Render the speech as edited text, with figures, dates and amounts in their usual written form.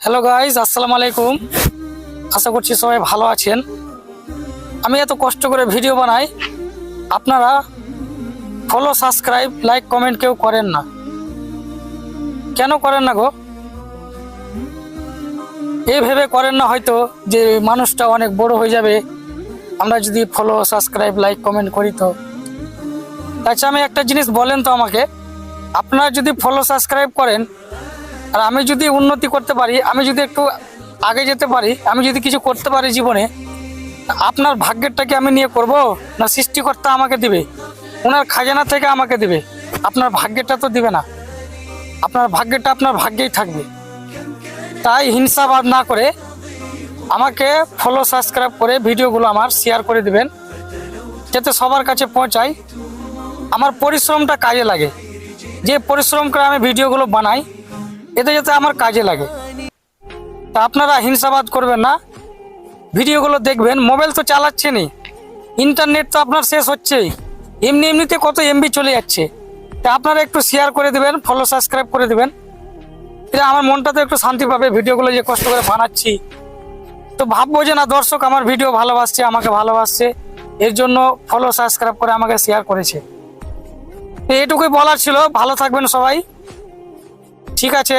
Hello guys, আসসালামু আলাইকুম। আশা করছি সবাই ভালো আছেন। আমি এত কষ্ট করে ভিডিও বানাই, আপনারা ফলো, সাবস্ক্রাইব, লাইক, কমেন্ট কেউ করেন না। কেন করেন না গো? এই ভেবে করেন না হয়তো যে মানুষটা অনেক বড় হয়ে যাবে আমরা যদি ফলো, সাবস্ক্রাইব, লাইক, কমেন্ট করি। তো আচ্ছা, আমি একটা জিনিস বলেন তো আমাকে, আপনারা যদি ফলো, সাবস্ক্রাইব করেন আর আমি যদি উন্নতি করতে পারি, আমি যদি একটু আগে যেতে পারি, আমি যদি কিছু করতে পারি জীবনে, আপনার ভাগ্যেরটাকে আমি নিয়ে করব না সৃষ্টিকর্তা আমাকে দিবে? ওনার খাজানা থেকে আমাকে দিবে। আপনার ভাগ্যেরটা তো দিবে না। আপনার ভাগ্যেরটা আপনার ভাগ্যেই থাকবে। তাই হিংসাবাদ না করে আমাকে ফলো, সাবস্ক্রাইব করে ভিডিওগুলো আমার শেয়ার করে দিবেন, যাতে সবার কাছে পৌঁছায়। আমার পরিশ্রমটা কাজে লাগে। যে পরিশ্রম করে আমি ভিডিওগুলো বানাই, এতে যাতে আমার কাজে লাগে। তা আপনারা হিংসাবাদ করবেন না, ভিডিওগুলো দেখবেন। মোবাইল তো চালাচ্ছেনই, ইন্টারনেট তো আপনার শেষ হচ্ছেই, এমনিতে কত এমবি চলে যাচ্ছে। তা আপনারা একটু শেয়ার করে দেবেন, ফলো, সাবস্ক্রাইব করে দেবেন। এটা আমার মনটাতে একটু শান্তি পাবে। ভিডিওগুলো যে কষ্ট করে বানাচ্ছি, তো ভাববো যে না, দর্শক আমার ভিডিও ভালোবাসছে, আমাকে ভালোবাসছে, এর জন্য ফলো, সাবস্ক্রাইব করে আমাকে শেয়ার করেছে। তো এটুকুই বলার ছিল। ভালো থাকবেন সবাই। ঠিক আছে।